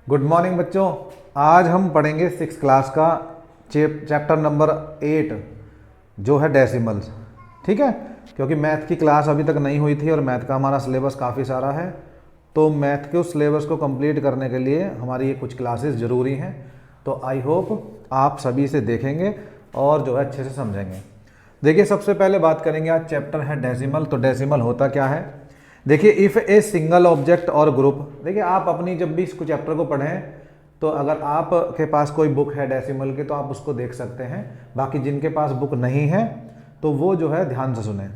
Good morning बच्चों, आज हम पढ़ेंगे 6 क्लास का चैप्टर नंबर 8 जो है डेसिमल्स। ठीक है, क्योंकि मैथ की क्लास अभी तक नहीं हुई थी और मैथ का हमारा सिलेबस काफ़ी सारा है, तो मैथ के उस सिलेबस को कंप्लीट करने के लिए हमारी ये कुछ क्लासेस ज़रूरी हैं। तो आई होप आप सभी से देखेंगे और जो है अच्छे से समझेंगे। देखिए, सबसे पहले बात करेंगे, आज चैप्टर है डेसिमल। तो डेसिमल होता क्या है? देखिए, इफ़ ए सिंगल ऑब्जेक्ट और ग्रुप, देखिए आप अपनी जब भी इसको चैप्टर को पढ़ें तो अगर आपके पास कोई बुक है डेसिमल की तो आप उसको देख सकते हैं, बाकी जिनके पास बुक नहीं है तो वो जो है ध्यान से सुने।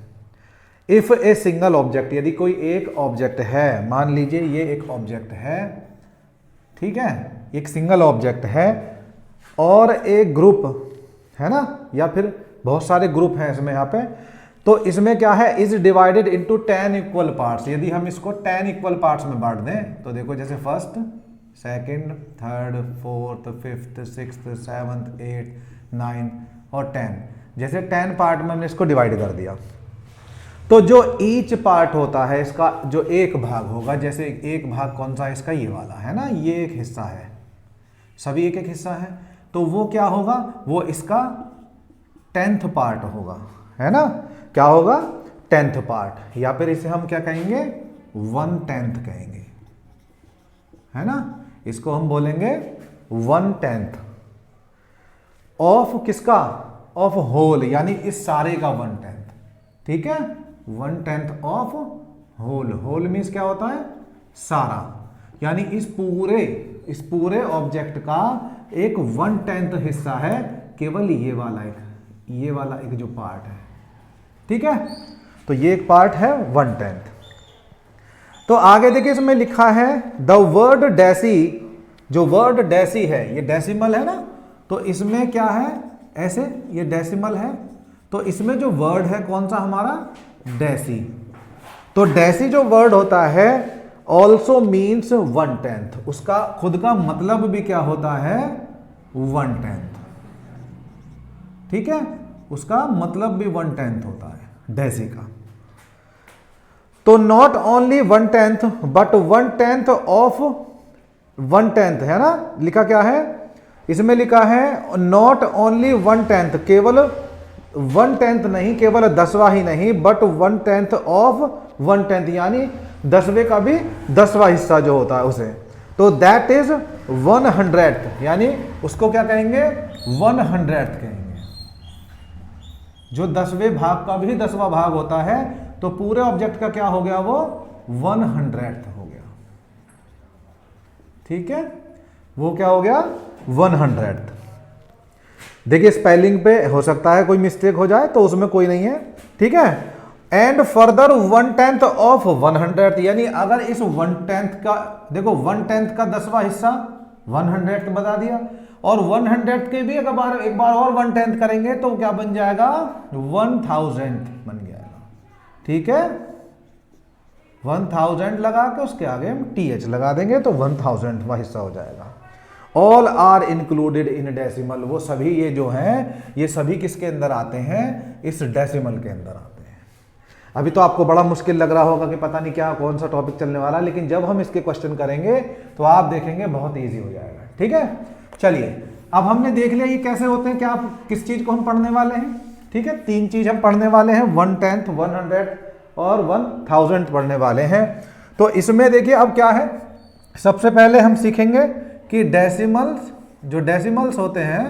इफ़ ए सिंगल ऑब्जेक्ट, यदि कोई एक ऑब्जेक्ट है, मान लीजिए ये एक ऑब्जेक्ट है, ठीक है, एक सिंगल ऑब्जेक्ट है और एक ग्रुप है ना, या फिर बहुत सारे ग्रुप हैं इसमें यहाँ पे, तो इसमें क्या है, is divided into 10 equal parts. यदि हम इसको 10 इक्वल पार्ट्स में बांट दें तो देखो, जैसे first, second, third, fourth, fifth, sixth, seventh, 8, 9 और 10, जैसे 10 पार्ट में हमने इसको डिवाइड कर दिया, तो जो ईच पार्ट होता है इसका जो एक भाग होगा, जैसे एक भाग कौन सा है इसका, ये वाला है ना, ये एक हिस्सा है, सभी एक एक हिस्सा है, तो वो क्या होगा, वो इसका 10th पार्ट होगा, है ना, क्या होगा, 10th पार्ट, या फिर इसे हम क्या कहेंगे, 1/10 कहेंगे, है ना, इसको हम बोलेंगे 1/10 ऑफ किसका, ऑफ होल, यानी इस सारे का 1/10। ठीक है, 1/10 ऑफ होल। होल मीन्स क्या होता है, सारा, यानी इस पूरे ऑब्जेक्ट का एक 1/10 हिस्सा है, केवल ये वाला एक जो पार्ट है। ठीक है, तो ये एक पार्ट है 1/10। तो आगे देखिए, इसमें लिखा है द वर्ड डेसी, जो वर्ड डेसी है ये डेसिमल है ना, तो इसमें क्या है, ऐसे ये डेसिमल है, तो इसमें जो वर्ड है कौन सा हमारा, डेसी। तो डेसी जो वर्ड होता है ऑल्सो मीन्स 1/10, उसका खुद का मतलब भी क्या होता है, 1/10। ठीक है, उसका मतलब भी 1/10 होता है डेसी का। तो नॉट ओनली 1/10 बट 1/10 ऑफ 1/10 है ना, लिखा क्या है, इसमें लिखा है नॉट ओनली 1/10, केवल 1/10 नहीं, केवल 10वां ही नहीं, बट 1/10 ऑफ 1/10, यानी 10वें का भी 10वां हिस्सा जो होता है उसे, तो दैट इज 100th, यानी उसको क्या कहेंगे, 100th कहेंगे। जो 10वें भाग का भी 10वां भाग होता है, तो पूरे ऑब्जेक्ट का क्या हो गया, वो 100th हो गया। ठीक है, वो क्या हो गया, 100th। देखिए, स्पेलिंग पे हो सकता है कोई मिस्टेक हो जाए, तो उसमें कोई नहीं है। ठीक है, एंड फर्दर 1/10 ऑफ 100th, यानी अगर इस 1/10 का, देखो 1/10 का 10वां हिस्सा 100th बता दिया, और 100th के भी एक बार और 1/10 करेंगे तो क्या बन जाएगा, 1000 बन जाएगा। ठीक है, 1000 लगा के उसके आगे हम TH लगा देंगे तो 1000वां हिस्सा हो जाएगा। All are included in decimal, वो सभी ये जो हैं, ये सभी किसके अंदर आते हैं, इस डेसिमल के अंदर आते हैं। अभी तो आपको बड़ा मुश्किल लग रहा होगा कि पता नहीं क्या कौन सा टॉपिक चलने वाला, लेकिन जब हम इसके क्वेश्चन करेंगे तो आप देखेंगे बहुत ईजी हो जाएगा। ठीक है, चलिए, अब हमने देख लिया ये कैसे होते हैं, क्या किस चीज को हम पढ़ने वाले हैं। ठीक है, 3 चीज हम पढ़ने वाले हैं, 1/10, 100 और 1000 पढ़ने वाले हैं। तो इसमें देखिए अब क्या है, सबसे पहले हम सीखेंगे कि डेसिमल्स, जो डेसिमल्स होते हैं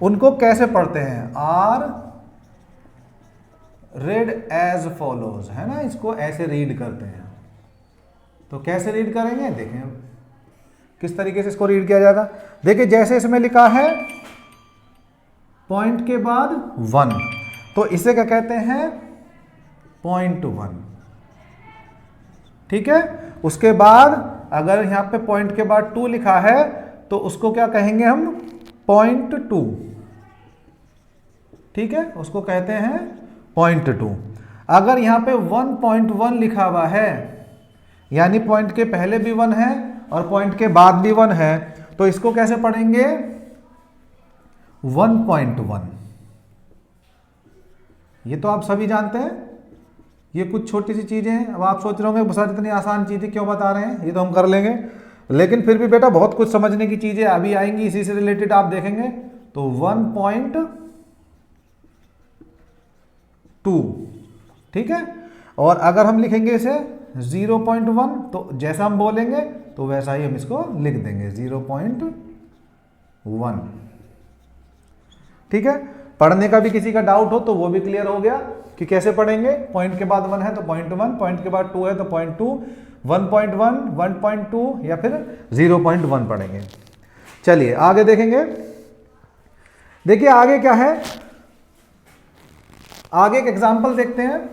उनको कैसे पढ़ते हैं। आर रेड एज फॉलोज, है ना, इसको ऐसे रीड करते हैं। तो कैसे रीड करेंगे, देखें किस तरीके से इसको रीड किया जाएगा। देखिए, जैसे इसमें लिखा है पॉइंट के बाद 1, तो इसे क्या कहते हैं, .1। ठीक है, उसके बाद अगर यहां पे पॉइंट के बाद 2 लिखा है तो उसको क्या कहेंगे हम, .2। ठीक है, उसको कहते हैं .2। अगर यहां पे 1.1 लिखा हुआ है, यानी पॉइंट के पहले भी 1 है और पॉइंट के बाद भी 1 है, तो इसको कैसे पढ़ेंगे, 1.1। ये तो आप सभी जानते हैं, ये कुछ छोटी सी चीज़ें हैं। अब आप सोच रहे होंगे सर इतनी आसान चीज़ें क्यों बता रहे हैं, ये तो हम कर लेंगे, लेकिन फिर भी बेटा बहुत कुछ समझने की चीज़ें अभी आएंगी इसी से रिलेटेड, आप देखेंगे। तो 1.2, ठीक है, और अगर हम लिखेंगे इसे 0.1 तो जैसा हम बोलेंगे तो वैसा ही हम इसको लिख देंगे 0.1, ठीक है। पढ़ने का भी किसी का डाउट हो तो वो भी क्लियर हो गया कि कैसे पढ़ेंगे। पॉइंट के बाद 1 है तो 0.1, पॉइंट के बाद 2 है तो 0.2, 1.1, 1.2 या फिर 0.1 पढ़ेंगे। चलिए आगे देखेंगे। देखिए आगे क्या है, आगे एक एग्जांपल देखते हैं,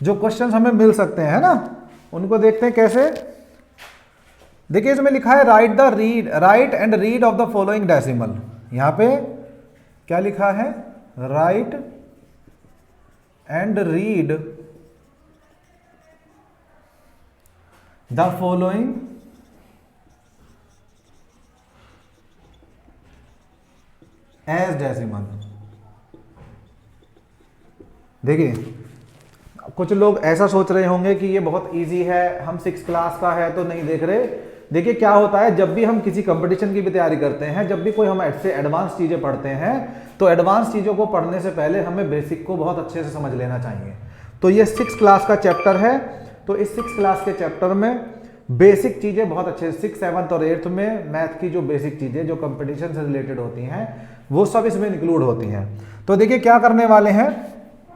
जो क्वेश्चंस हमें मिल सकते हैं, है ना, उनको देखते हैं कैसे। देखिए इसमें लिखा है write and read of the following decimal. यहां पे क्या लिखा है, write and read the following as decimal. देखिए कुछ लोग ऐसा सोच रहे होंगे कि ये बहुत इजी है, हम 6 क्लास का है तो नहीं देख रहे। देखिए क्या होता है, जब भी हम किसी कंपटीशन की भी तैयारी करते हैं, जब भी कोई हम ऐसे एडवांस चीज़ें पढ़ते हैं, तो एडवांस चीज़ों को पढ़ने से पहले हमें बेसिक को बहुत अच्छे से समझ लेना चाहिए। तो ये 6 क्लास का चैप्टर है, तो इस 6 क्लास के चैप्टर में बेसिक चीज़ें बहुत अच्छे से 6, 7 और 8 में मैथ की जो बेसिक चीज़ें जो कंपटीशन से रिलेटेड होती हैं वो सब इसमें इंक्लूड होती हैं। तो देखिए क्या करने वाले हैं,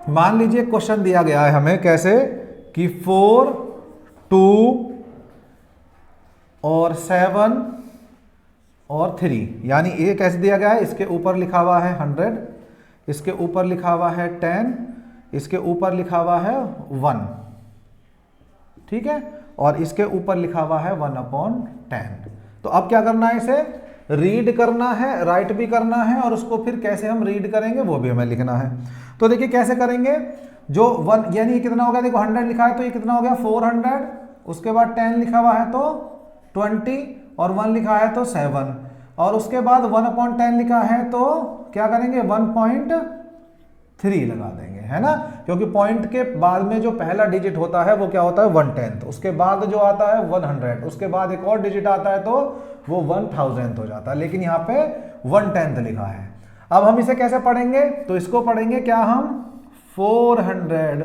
मान लीजिए क्वेश्चन दिया गया है हमें कैसे कि 4, 2 और 7 और 3, यानी ये कैसे दिया गया है, इसके ऊपर लिखा हुआ है 100, इसके ऊपर लिखा हुआ है 10, इसके ऊपर लिखा हुआ है 1, ठीक है, और इसके ऊपर लिखा हुआ है 1/10। तो अब क्या करना है, इसे रीड करना है, राइट भी करना है, और उसको फिर कैसे हम रीड करेंगे वो भी हमें लिखना है। तो देखिए कैसे करेंगे, जो 1 यानी ये कितना हो गया, देखो 100 लिखा है तो ये कितना हो गया 400, उसके बाद 10 लिखा हुआ है तो 20 और 1 लिखा है तो 7, और उसके बाद 1/10 लिखा है तो क्या करेंगे 1.3 लगा देंगे, है ना, क्योंकि पॉइंट के बाद में जो पहला डिजिट होता है वो क्या होता है 1/10, उसके बाद जो आता है 100, उसके बाद एक और डिजिट आता है तो वो 1000 हो जाता है, लेकिन यहाँ पे 1/10 लिखा है। अब हम इसे कैसे पढ़ेंगे, तो इसको पढ़ेंगे क्या हम 427/3।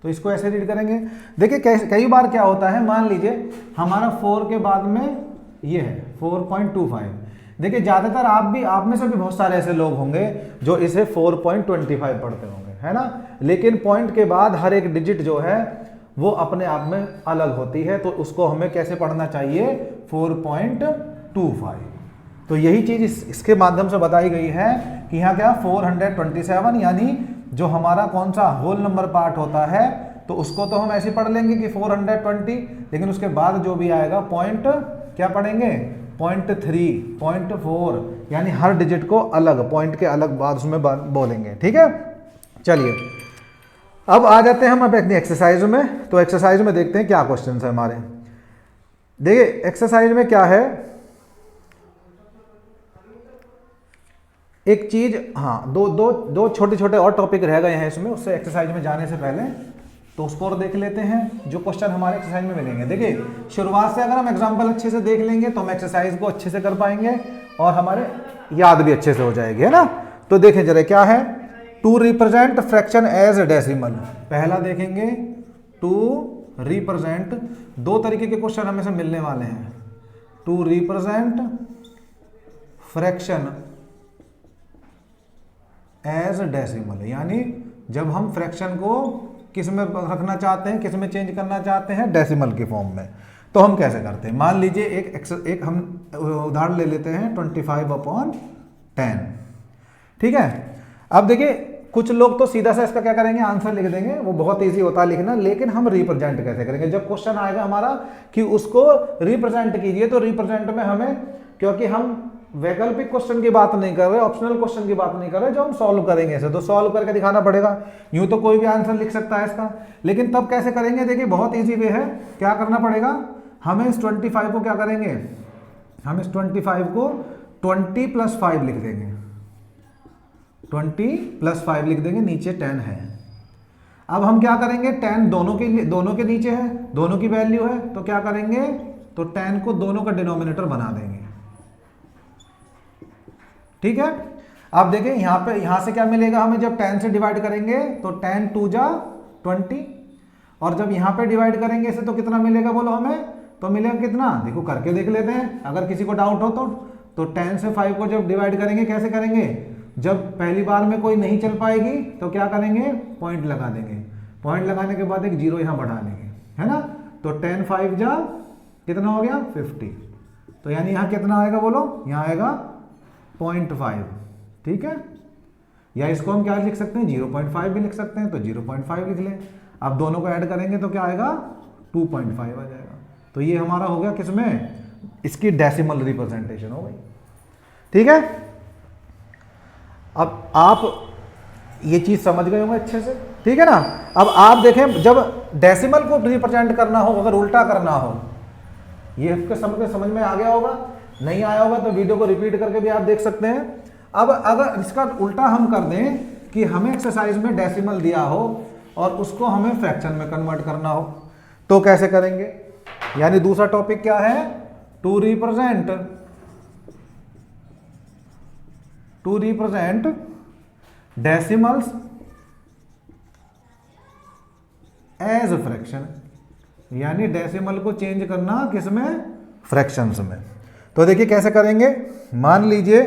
तो इसको ऐसे रीड करेंगे। देखिए कई बार क्या होता है, मान लीजिए हमारा 4 के बाद में ये है 4.25। देखिए ज़्यादातर आप में से भी बहुत सारे ऐसे लोग होंगे जो इसे 4.25 पढ़ते होंगे, है ना, लेकिन पॉइंट के बाद हर एक डिजिट जो है वो अपने आप में अलग होती है, तो उसको हमें कैसे पढ़ना चाहिए 4.25। तो यही चीज़ इसके माध्यम से बताई गई है कि यहाँ क्या 427, यानी जो हमारा कौन सा होल नंबर पार्ट होता है तो उसको तो हम ऐसे पढ़ लेंगे कि 420, लेकिन उसके बाद जो भी आएगा पॉइंट क्या पढ़ेंगे 0.3, 0.4, यानी हर डिजिट को अलग पॉइंट के अलग बाद उसमें बोलेंगे, ठीक है। चलिए अब आ जाते हैं हम अपनी एक्सरसाइज में। तो एक्सरसाइज में देखते हैं क्या क्वेश्चन है हमारे। देखिए एक्सरसाइज में क्या है, एक चीज, हाँ दो छोटे छोटे और टॉपिक रह गए हैं इसमें, उससे एक्सरसाइज में जाने से पहले तो उसको और देख लेते हैं जो क्वेश्चन हमारे एक्सरसाइज में मिलेंगे। देखिए शुरुआत से अगर हम एग्जांपल अच्छे से देख लेंगे तो हम एक्सरसाइज को अच्छे से कर पाएंगे और हमारे याद भी अच्छे से हो जाएगी, है ना। तो देखें जरा क्या है, to represent fraction as decimal. पहला देखेंगे टू रिप्रेजेंट, दो तरीके के क्वेश्चन हमें से मिलने वाले हैं। To represent fraction as decimal, यानी जब हम फ्रैक्शन को किस में रखना चाहते हैं, किस में चेंज करना चाहते हैं, डेसिमल की फॉर्म में। तो हम कैसे करते हैं, मान लीजिए एक हम उदाहरण ले लेते हैं 25/10, ठीक है। अब देखिए कुछ लोग तो सीधा सा इसका क्या करेंगे, आंसर लिख देंगे, वो बहुत इजी होता है लिखना, लेकिन हम रिप्रेजेंट कैसे करेंगे। जब क्वेश्चन आएगा हमारा कि उसको रिप्रेजेंट कीजिए, तो रिप्रेजेंट में हमें, क्योंकि हम वैकल्पिक क्वेश्चन की बात नहीं कर रहे, ऑप्शनल क्वेश्चन की बात नहीं कर रहे, जो हम सॉल्व करेंगे ऐसे, तो सॉल्व करके दिखाना पड़ेगा। यूं तो कोई भी आंसर लिख सकता है इसका, लेकिन तब कैसे करेंगे, देखिए बहुत इजी वे है। क्या करना पड़ेगा, हमें इस 25 को क्या करेंगे, हम इस 25 को 20 + 5 लिख देंगे, 20 + 5 लिख देंगे, नीचे 10 है। अब हम क्या करेंगे, 10 दोनों के नीचे है, दोनों की वैल्यू है, तो क्या करेंगे, तो 10 को दोनों का डिनोमिनेटर बना देंगे। ठीक है, अब देखिए यहां से क्या मिलेगा हमें, जब 10 से डिवाइड करेंगे तो 10 2 जा 20, और जब यहां पे डिवाइड करेंगे इसे तो कितना मिलेगा बोलो हमें, तो मिलेगा कितना, देखो करके देख लेते हैं अगर किसी को डाउट हो तो 10 से 5 को जब डिवाइड करेंगे कैसे करेंगे, जब पहली बार में कोई नहीं चल पाएगी तो क्या करेंगे, पॉइंट लगा देंगे, पॉइंट लगाने के बाद एक 0 यहां बढ़ा लेंगे, है ना, तो 10 5 जा कितना हो गया 50, तो यानी यहां कितना आएगा बोलो, यहां आएगा 0.5। ठीक है, या इसको हम क्या लिख सकते हैं, 0.5 भी लिख सकते हैं, तो 0.5 लिख लें। अब दोनों को ऐड करेंगे तो क्या आएगा, 2.5 आ जाएगा। तो ये हमारा हो गया किसमें, इसकी डेसिमल रिप्रेजेंटेशन हो गई। ठीक है, अब आप ये चीज समझ गए होंगे अच्छे से, ठीक है ना। अब आप देखें, जब डेसिमल को रिप्रेजेंट करना हो, अगर उल्टा करना हो, ये आपके समझ में आ गया होगा, नहीं आया होगा तो वीडियो को रिपीट करके भी आप देख सकते हैं। अब अगर इसका उल्टा हम कर दें कि हमें एक्सरसाइज में डेसिमल दिया हो और उसको हमें फ्रैक्शन में कन्वर्ट करना हो, तो कैसे करेंगे, यानी दूसरा टॉपिक क्या है, to represent decimals as fraction, यानी डेसिमल को चेंज करना किसमें, फ्रैक्शंस में। तो देखिए कैसे करेंगे, मान लीजिए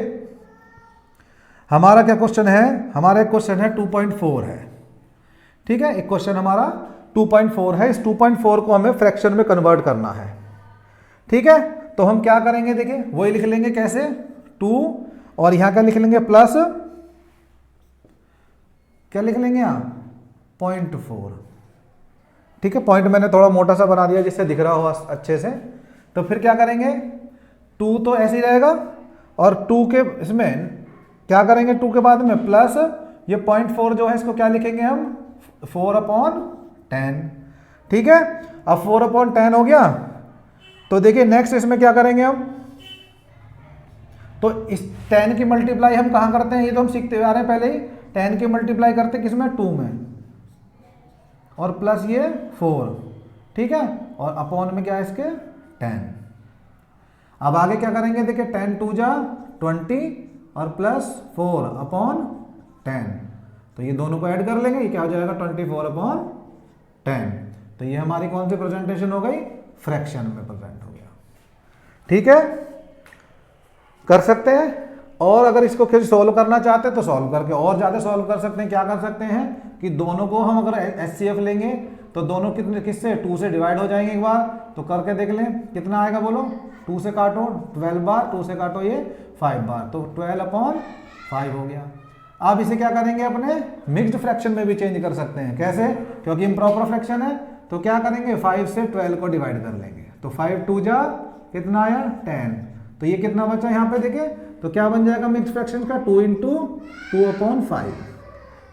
हमारा क्या क्वेश्चन है, हमारा एक क्वेश्चन है 2.4 है, ठीक है, एक क्वेश्चन हमारा 2.4 है, इस 2.4 को हमें फ्रैक्शन में कन्वर्ट करना है। ठीक है, तो हम क्या करेंगे, देखिए वही लिख लेंगे, कैसे, 2 और यहां क्या लिख लेंगे, प्लस क्या लिख लेंगे यहां 0.4। ठीक है, पॉइंट मैंने थोड़ा मोटा सा बना दिया जिससे दिख रहा हो अच्छे से। तो फिर क्या करेंगे, 2 तो ऐसे ही रहेगा, और 2 के इसमें क्या करेंगे, 2 के बाद में प्लस ये 0.4 जो है इसको क्या लिखेंगे हम, 4/10। ठीक है, अब 4/10 हो गया, तो देखिए नेक्स्ट इसमें क्या करेंगे हम, तो इस 10 की मल्टीप्लाई हम कहां करते हैं, ये तो हम सीखते हुए आ रहे हैं पहले ही, 10 की मल्टीप्लाई करते किसमें, 2 में, और प्लस ये 4। ठीक है, और अपॉन में क्या है इसके 10। अब आगे क्या करेंगे, देखिए 10 2 जा 20 और प्लस 4/10, तो ये दोनों को ऐड कर लेंगे, ये क्या हो जाएगा 24/10। तो ये हमारी कौन सी प्रेजेंटेशन हो गई, फ्रैक्शन में प्रेजेंट हो गया। ठीक है, कर सकते हैं, और अगर इसको फिर सॉल्व करना चाहते हैं तो सॉल्व करके और ज्यादा सॉल्व कर सकते हैं। क्या कर सकते हैं कि दोनों को हम अगर HCF लेंगे तो दोनों किससे 2 से डिवाइड हो जाएंगे एक बार, तो करके देख लें कितना आएगा बोलो, 2 से काटो 12 बार, 2 से काटो ये 5 बार, तो 12/5 हो गया। अब इसे क्या करेंगे, अपने मिक्स्ड फ्रैक्शन में भी चेंज कर सकते हैं, कैसे, क्योंकि इम्प्रॉपर फ्रैक्शन है, तो क्या करेंगे 5 से 12 को डिवाइड कर लेंगे, तो 5 2 जा कितना आया 10, तो ये कितना बचा यहाँ पे देखिए, तो क्या बन जाएगा मिक्स्ड फ्रैक्शन का 2 × 2/5।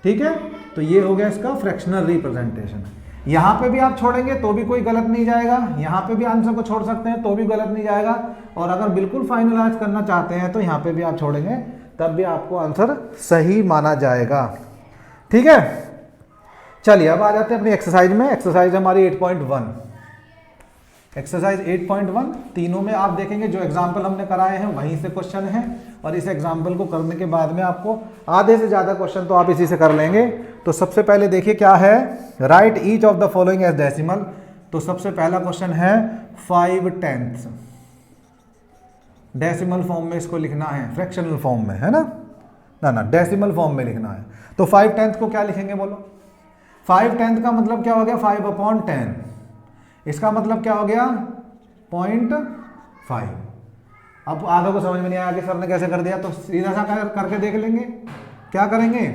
ठीक है, तो ये हो गया इसका फ्रैक्शनल रिप्रेजेंटेशन। यहाँ पे भी आप छोड़ेंगे तो भी कोई गलत नहीं जाएगा, यहाँ पे भी आंसर को छोड़ सकते हैं तो भी गलत नहीं जाएगा, और अगर बिल्कुल फाइनलाइज करना चाहते हैं तो यहाँ पे भी आप छोड़ेंगे तब भी आपको आंसर सही माना जाएगा। ठीक है, चलिए अब आ जाते हैं अपनी एक्सरसाइज में। एक्सरसाइज हमारी 8.1, एक्सरसाइज 8.1 तीनों में आप देखेंगे जो एग्जाम्पल हमने कराए हैं वहीं से क्वेश्चन है, और इस एग्जाम्पल को करने के बाद में आपको आधे से ज़्यादा क्वेश्चन तो आप इसी से कर लेंगे। तो सबसे पहले देखिए क्या है, write each of the following as decimal. तो सबसे पहला क्वेश्चन है 5/10, डेसिमल फॉर्म में इसको लिखना है, फ्रैक्शनल फॉर्म में, है ना डेसिमल फॉर्म में लिखना है। तो 5/10 को क्या लिखेंगे बोलो, 5/10 का मतलब क्या हो गया 5/10, इसका मतलब क्या हो गया 0.5। अब आधा को समझ में नहीं आया कि सर ने कैसे कर दिया, तो सीधा सा करके देख लेंगे। क्या करेंगे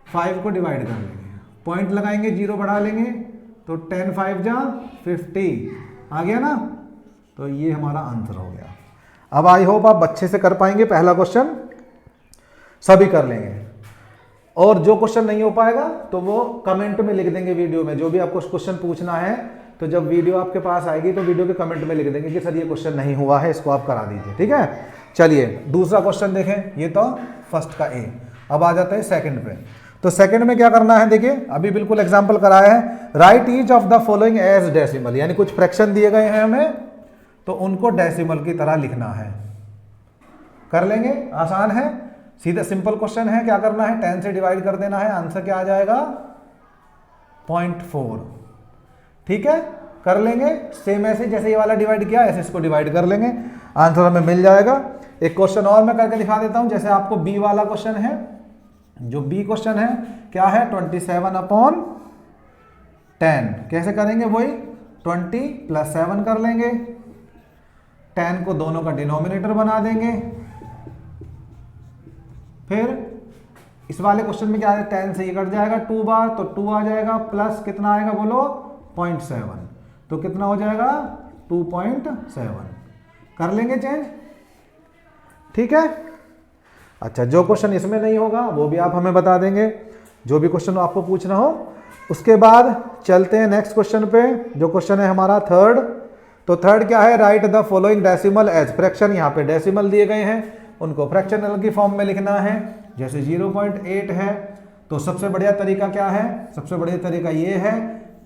5 को डिवाइड कर लेंगे, पॉइंट लगाएंगे, 0 बढ़ा लेंगे, तो 10 5 जा 50 आ गया ना, तो ये हमारा आंसर हो गया। अब आई होप आप अच्छे से कर पाएंगे, पहला क्वेश्चन सभी कर लेंगे, और जो क्वेश्चन नहीं हो पाएगा तो वो कमेंट में लिख देंगे वीडियो में। जो भी आपको क्वेश्चन पूछना है तो जब वीडियो आपके पास आएगी तो वीडियो के कमेंट में लिख देंगे कि सर ये क्वेश्चन नहीं हुआ है, इसको आप करा दीजिए, ठीक है। चलिए दूसरा क्वेश्चन देखें, ये तो फर्स्ट का ए। अब आ जाते हैं सेकंड पे। तो सेकंड में क्या करना है, देखिए अभी बिल्कुल एग्जांपल कराया है, write each of the following as decimal, यानी कुछ फ्रैक्शन दिए गए हैं हमें तो उनको डेसिमल की तरह लिखना है। कर लेंगे, आसान है, सीधा सिंपल क्वेश्चन है। क्या करना है, 10 से डिवाइड कर देना है, आंसर क्या आ जाएगा 0.4, ठीक है। कर लेंगे, सेम ऐसे जैसे ये वाला डिवाइड किया ऐसे इसको डिवाइड कर लेंगे, आंसर हमें मिल जाएगा। एक क्वेश्चन और मैं करके दिखा देता हूं, जैसे आपको बी वाला क्वेश्चन है, जो बी क्वेश्चन है क्या है 27/10, कैसे करेंगे, वही 20 + 7 कर लेंगे, 10 को दोनों का डिनोमिनेटर बना देंगे। फिर इस वाले क्वेश्चन में क्या है, 10 से ये कट जाएगा 2 बार तो 2 आ जाएगा, प्लस कितना आएगा बोलो 0.7, तो कितना हो जाएगा 2.7। कर लेंगे चेंज, ठीक है। अच्छा, जो क्वेश्चन इसमें नहीं होगा वो भी आप हमें बता देंगे, जो भी क्वेश्चन आपको पूछना हो। उसके बाद चलते हैं नेक्स्ट क्वेश्चन पे, जो क्वेश्चन है हमारा थर्ड। तो थर्ड क्या है, write the following decimal as fraction, यहाँ पे डेसिमल दिए गए हैं उनको फ्रैक्शनल की फॉर्म में लिखना है। जैसे 0.8 है तो सबसे बढ़िया तरीका क्या है, सबसे बढ़िया तरीका ये है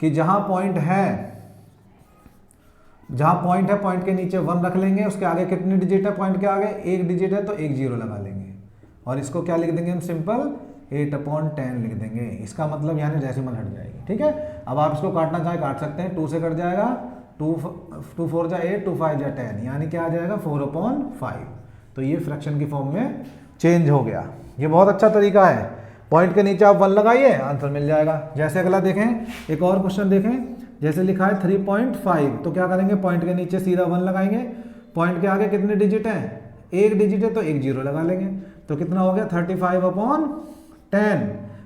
कि जहां पॉइंट है पॉइंट के नीचे 1 रख लेंगे, उसके आगे कितनी डिजिट है, पॉइंट के आगे 1 डिजिट है तो 1 0 लगा लेंगे, और इसको क्या लिख देंगे हम, सिंपल 8/10 लिख देंगे। इसका मतलब यानी डेसिमल हट जाएगी, ठीक है। अब आप इसको काटना चाहे काट सकते हैं, 2 से कट जाएगा, 2 4 जा 8, 2 5 जा 10, यानी क्या आ जाएगा 4/5। तो ये फ्रैक्शन की फॉर्म में चेंज हो गया। ये बहुत अच्छा तरीका है, पॉइंट के नीचे आप 1 लगाइए, आंसर मिल जाएगा। जैसे अगला देखें, एक और क्वेश्चन देखें, जैसे लिखा है 3.5, तो क्या करेंगे, पॉइंट के नीचे सीधा 1 लगाएंगे, पॉइंट के आगे कितने डिजिट हैं, 1 डिजिट है तो 1 0 लगा लेंगे, तो कितना हो गया 35/10।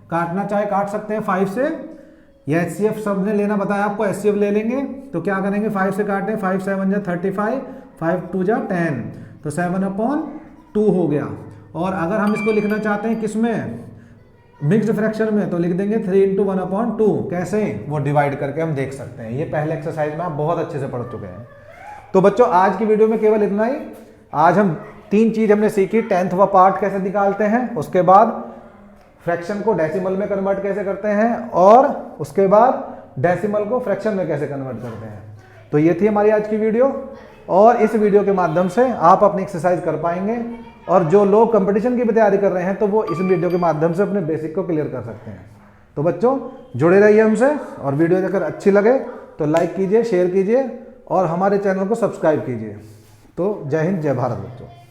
काटना चाहे काट सकते हैं 5 से, या HCF सब ने लेना बताया आपको, HCF ले लेंगे। तो क्या करेंगे, 5 से काटें, 5 7 जा 35, 5 2 जा 10, तो 7/2 हो गया। और अगर हम इसको लिखना चाहते हैं किसमें, मिक्स्ड फ्रैक्शन में, तो लिख देंगे 3 × 1/2। कैसे, वो डिवाइड करके हम देख सकते हैं। ये पहले एक्सरसाइज में आप बहुत अच्छे से पढ़ चुके हैं। तो बच्चों आज की वीडियो में केवल इतना ही। आज हम 3 चीज हमने सीखी, 10th पार्ट कैसे निकालते हैं, उसके बाद फ्रैक्शन को डेसिमल में कन्वर्ट कैसे करते हैं, और उसके बाद डेसिमल को फ्रैक्शन में कैसे कन्वर्ट करते हैं। तो ये थी हमारी आज की वीडियो, और इस वीडियो के माध्यम से आप अपनी एक्सरसाइज कर पाएंगे, और जो लोग कंपटीशन की भी तैयारी कर रहे हैं तो वो इस वीडियो के माध्यम से अपने बेसिक को क्लियर कर सकते हैं। तो बच्चों जुड़े रहिए हमसे, और वीडियो अगर अच्छी लगे तो लाइक कीजिए, शेयर कीजिए, और हमारे चैनल को सब्सक्राइब कीजिए। तो जय हिंद, जय भारत बच्चों।